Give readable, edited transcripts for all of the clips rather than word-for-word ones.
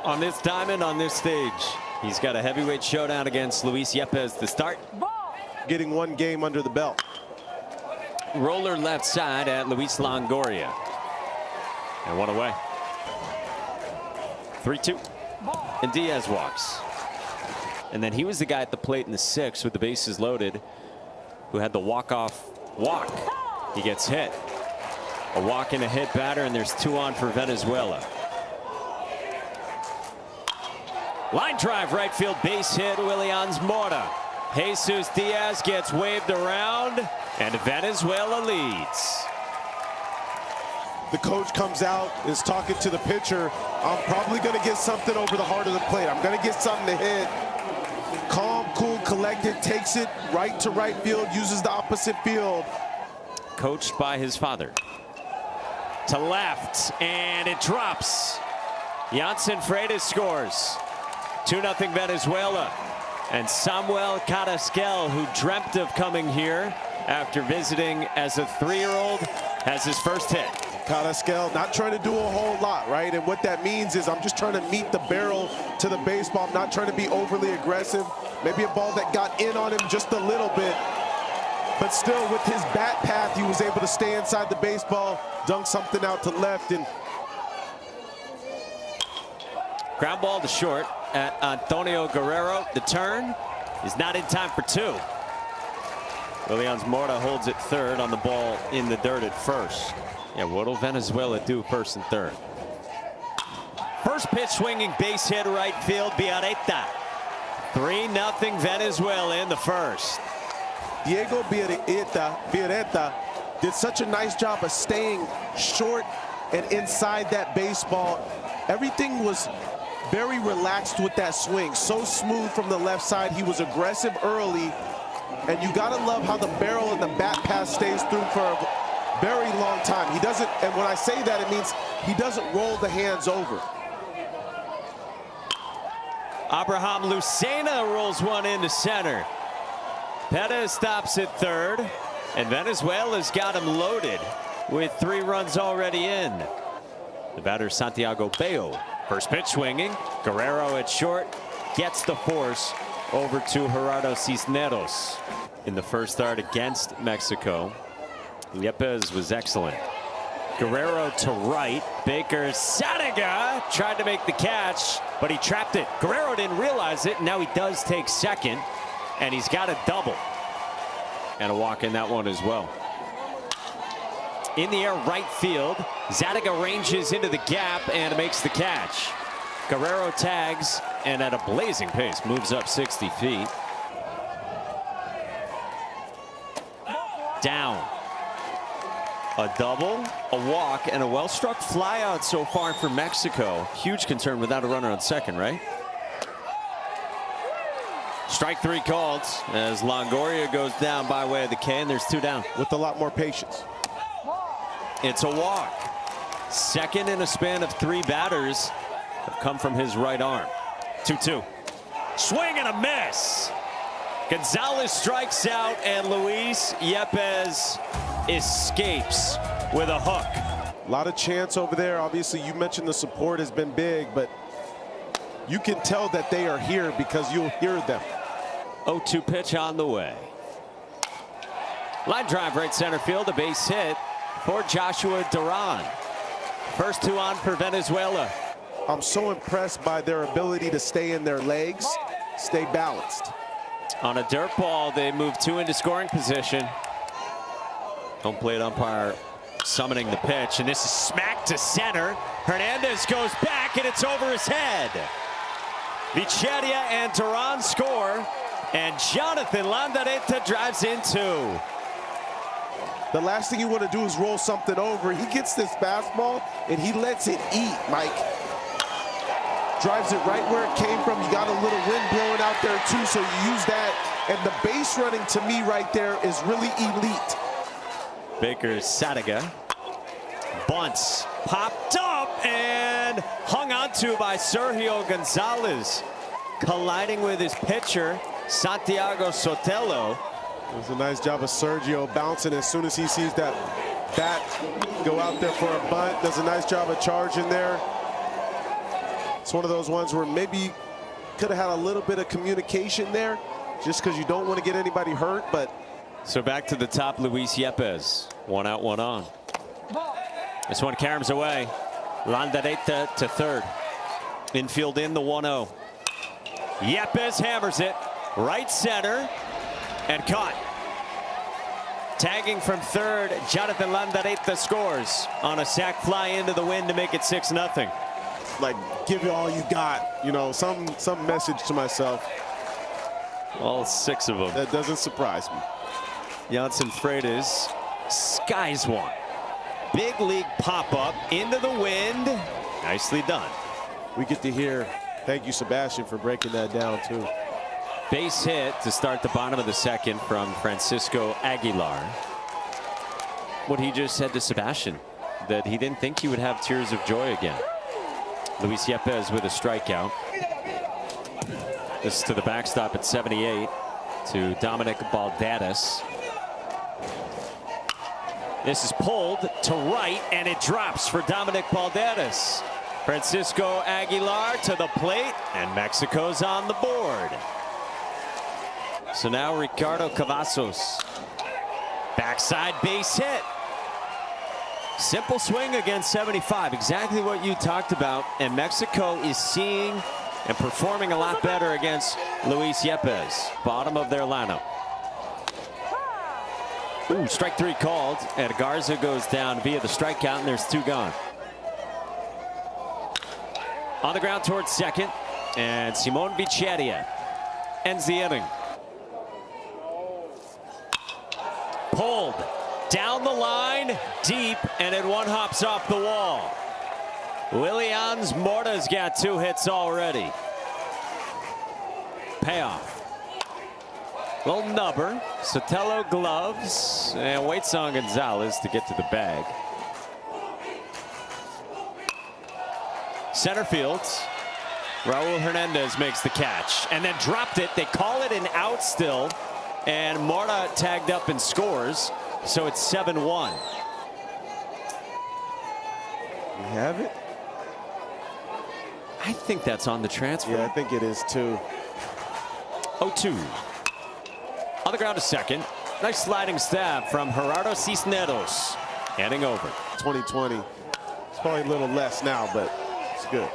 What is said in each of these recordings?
on this diamond, on this stage. He's got a heavyweight showdown against Luis Yepes to start. Getting one game under the belt. Roller left side at Luis Longoria. And one away. 3-2. And Diaz walks. And then he was the guy at the plate in the 6th with the bases loaded who had the walk-off walk. He gets hit. A walk and a hit batter, and there's 2 on for Venezuela. Line drive, right field, base hit, Willians Mora. Jesus Diaz gets waved around, and Venezuela leads. The coach comes out, is talking to the pitcher. I'm probably going to get something over the heart of the plate. I'm going to get something to hit. Calm, cool, collected, takes it right to right field, uses the opposite field. Coached by his father. To left, and it drops. Jansen Freitas scores. 2-0 Venezuela. And Samuel Carrasquel, who dreamt of coming here after visiting as a 3-year-old, has his first hit. Carrasquel not trying to do a whole lot, right? And what that means is I'm just trying to meet the barrel to the baseball. I'm not trying to be overly aggressive. Maybe a ball that got in on him just a little bit. But still, with his bat path, he was able to stay inside the baseball, dunk something out to left, and ground ball to short at Antonio Guerrero. The turn is not in time for 2. Willians Mora holds it third on the ball in the dirt at first. Yeah, what'll Venezuela do first and third? First pitch swinging, base hit right field, Biarreta. 3-0 Venezuela in the first. Diego Biarreta did such a nice job of staying short and inside that baseball. Everything was very relaxed with that swing. So smooth from the left side. He was aggressive early. And you got to love how the barrel and the bat pass stays through for a very long time. He doesn't, and when I say that, it means he doesn't roll the hands over. Abraham Lucena rolls one into center. Perez stops at third, and Venezuela's got him loaded with 3 runs already in. The batter Santiago Bello. First pitch swinging. Guerrero at short gets the force over to Gerardo Cisneros. In the first start against Mexico, Yepes was excellent. Guerrero to right. Baker Sadiga tried to make the catch, but he trapped it. Guerrero didn't realize it. Now he does take second, and he's got a double. And a walk in that one as well. In the air right field, Zadiga ranges into the gap and makes the catch. Guerrero tags and at a blazing pace moves up 60 feet. Down. A double, a walk, and a well-struck flyout so far for Mexico. Huge concern without a runner on second, right? Strike 3 called as Longoria goes down by way of the K, and there's 2 down. With a lot more patience. It's a walk. Second in a span of 3 batters have come from his right arm. 2-2. Swing and a miss. Gonzalez strikes out, and Luis Yepes escapes with a hook. A lot of chance over there. Obviously, you mentioned the support has been big, but you can tell that they are here because you'll hear them. 0-2 pitch on the way. Line drive right center field, a base hit for Joshua Duran. First 2 on for Venezuela. I'm so impressed by their ability to stay in their legs, stay balanced. On a dirt ball, they move 2 into scoring position. Home plate umpire summoning the pitch, and this is smacked to center. Hernandez goes back, and it's over his head. Vicheria and Duran score, and Jonathan Landareta drives in 2. The last thing you want to do is roll something over. He gets this fastball, and he lets it eat, Mike. Drives it right where it came from. You got a little wind blowing out there, too, so you use that. And the base running, to me, right there is really elite. Baker Sadiga bunts, popped up, and hung onto by Sergio Gonzalez. Colliding with his pitcher, Santiago Sotelo. It was a nice job of Sergio bouncing as soon as he sees that bat go out there for a bunt. Does a nice job of charging there. It's one of those ones where maybe you could have had a little bit of communication there, just because you don't want to get anybody hurt. But so back to the top, Luis Yepes. 1 out, 1 on. This one caroms away. Landareta to third. Infield in the 1-0. Yepes hammers it right center and caught. Tagging from third, Jonathan Landareta scores on a sac fly into the wind to make it 6-0. like, give it all you got, you know, some message to myself. All 6 of them. That doesn't surprise me. Janssen Freitas skies one. Big league pop-up into the wind. Nicely done. We get to hear, thank you, Sebastian, for breaking that down, too. Base hit to start the bottom of the second from Francisco Aguilar. What he just said to Sebastian, that he didn't think he would have tears of joy again. Luis Yepes with a strikeout. This is to the backstop at 78 to Dominic Baldadas. This is pulled to right, and it drops for Dominic Baldadas. Francisco Aguilar to the plate, and Mexico's on the board. So now Ricardo Cavazos. Backside base hit. Simple swing against 75. Exactly what you talked about. And Mexico is seeing and performing a lot better against Luis Yepes. Bottom of their lineup. Ooh, strike 3 called. And Garza goes down via the strikeout, and there's 2 gone. On the ground towards second. And Simon Bicheria ends the inning. Pulled down the line, deep, and it one hops off the wall. Willians Morta's got 2 hits already. Payoff. Little nubber. Sotelo gloves, and waits on Gonzalez to get to the bag. Center field. Raul Hernandez makes the catch and then dropped it. They call it an out still. And Morta tagged up and scores, so it's 7-1. You have it? I think that's on the transfer. Yeah, I think it is too. 0-2. On the ground to second. Nice sliding stab from Gerardo Cisneros. Heading over. 2020. It's probably a little less now, but it's good.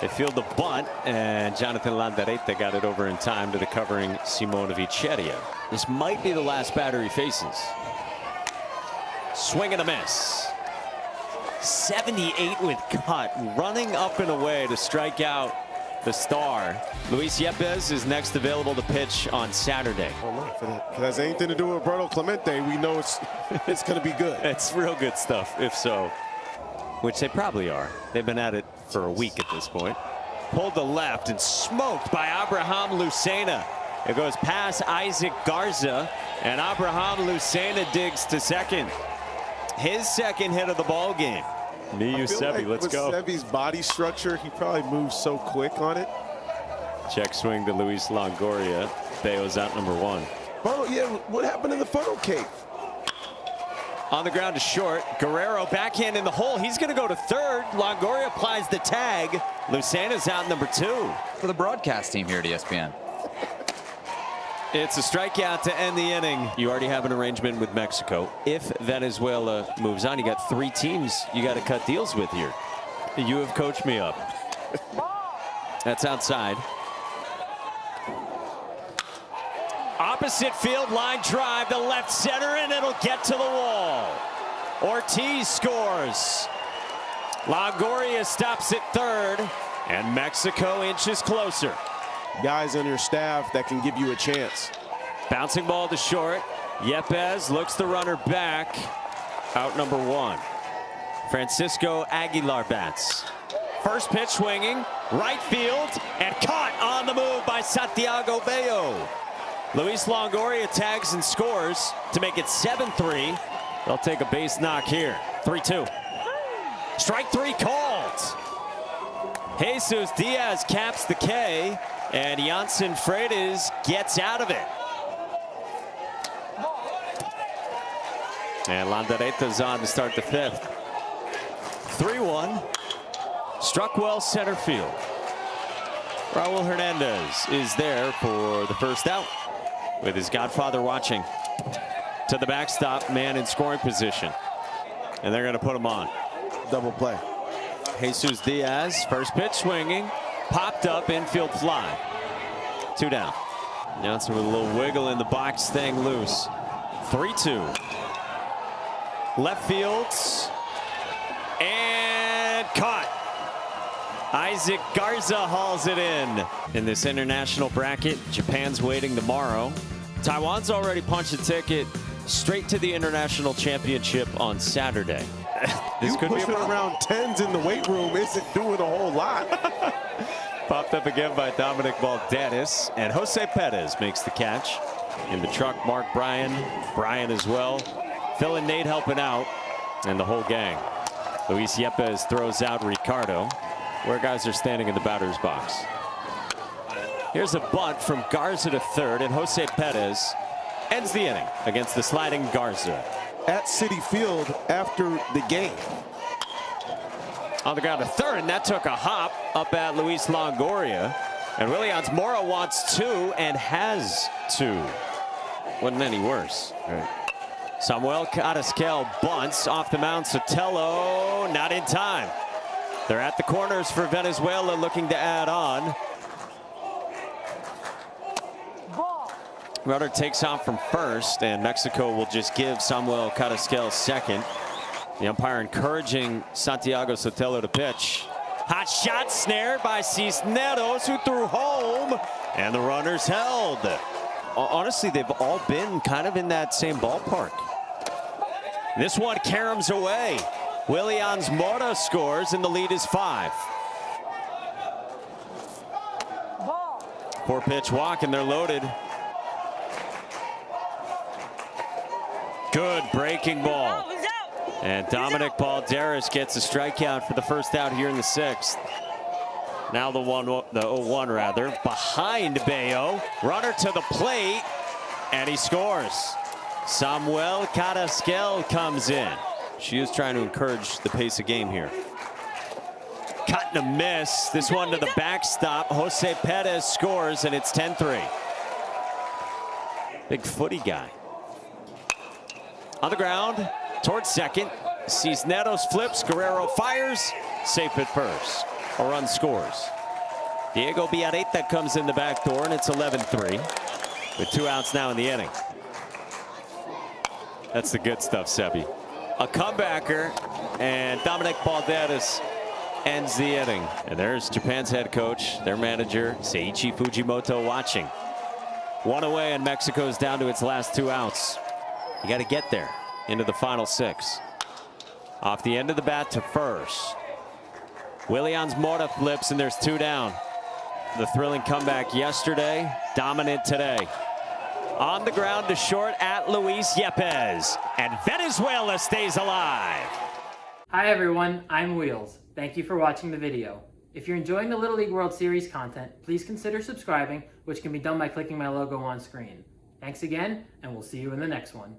They field the bunt, and Jonathan Landareta got it over in time to the covering Simon Bicheria. This might be the last batter he faces. Swing and a miss. 78 with cut, running up and away to strike out the star. Luis Yepes is next available to pitch on Saturday. Oh, no, if it has anything to do with Roberto Clemente, we know it's going to be good. It's real good stuff, if so. Which they probably are. They've been at it for a week at this point. Pulled to left and smoked by Abraham Lucena. It goes past Isaac Garza, and Abraham Lucena digs to second. His second hit of the ball game. Miyu Sebi, like let's go. Sebi's body structure, he probably moves so quick on it. Check swing to Luis Longoria. Bayo's out number 1. Oh, yeah, what happened in the funnel cake? On the ground to short. Guerrero backhand in the hole. He's going to go to third. Longoria applies the tag. Lucena's out number 2. For the broadcast team here at ESPN. It's a strikeout to end the inning. You already have an arrangement with Mexico. If Venezuela moves on, you got 3 teams you got to cut deals with here. You have coached me up. That's outside. Opposite field line drive to left center, and it'll get to the wall. Ortiz scores. Longoria stops at third, and Mexico inches closer. Guys on your staff that can give you a chance. Bouncing ball to short. Yepes looks the runner back. Out number 1. Francisco Aguilar bats. First pitch swinging, right field, and caught on the move by Santiago Bayo. Luis Longoria tags and scores to make it 7-3. They'll take a base knock here. 3-2. Strike 3 called. Jesus Diaz caps the K, and Janssen Freitas gets out of it. And Landareta's on to start the 5th. 3-1. Struck well center field. Raul Hernandez is there for the first out with his godfather watching. To the backstop, man in scoring position. And they're going to put him on. Double play. Jesus Diaz, first pitch swinging, popped up, infield fly. 2 down. Johnson with a little wiggle in the box, staying loose. 3-2. Left field. And caught. Isaac Garza hauls it in this international bracket. Japan's waiting tomorrow. Taiwan's already punched a ticket straight to the international championship on Saturday. This could be a problem. Around 10s in the weight room isn't doing a whole lot. Popped up again by Dominic Valdenis, and Jose Perez makes the catch. In the truck, Mark Bryan as well. Phil and Nate helping out, and the whole gang. Luis Yepes throws out Ricardo, where guys are standing in the batter's box. Here's a bunt from Garza to third, and Jose Perez ends the inning against the sliding Garza. At Citi Field after the game. On the ground to third, and that took a hop up at Luis Longoria. And Willians Mora wants 2 and has 2. Wasn't any worse. Right. Samuel Carrasquel bunts off the mound. Sotelo not in time. They're at the corners for Venezuela, looking to add on. Runner takes off from first, and Mexico will just give Samuel Carrasquel second. The umpire encouraging Santiago Sotelo to pitch. Hot shot snared by Cisneros, who threw home, and the runners held. Honestly, they've all been kind of in that same ballpark. This one caroms away. Willians Mora scores, and the lead is 5. 4-pitch walk, and they're loaded. Good breaking ball. And Dominic Balderas gets a strikeout for the first out here in the 6th. Now the 0-1 rather, behind Bayo. Runner to the plate, and he scores. Samuel Carrasquel comes in. She is trying to encourage the pace of game here. Cut and a miss. This one to the backstop. Jose Perez scores, and it's 10-3. Big footy guy. On the ground, towards second. Cisneros flips, Guerrero fires, safe at first. A run scores. Diego Villareta comes in the back door, and it's 11-3 with 2 outs now in the inning. That's the good stuff, Sebi. A comebacker, and Dominic Balderas ends the inning. And there's Japan's head coach, their manager, Seiichi Fujimoto, watching. 1 away, and Mexico's down to its last 2 outs. You got to get there into the final 6. Off the end of the bat to first. Willians Mora flips, and there's 2 down. The thrilling comeback yesterday, dominant today. On the ground to short at Luis Yepes, and Venezuela stays alive. Hi everyone, I'm Wheels. Thank you for watching the video. If you're enjoying the Little League World Series content, please consider subscribing, which can be done by clicking my logo on screen. Thanks again, and we'll see you in the next one.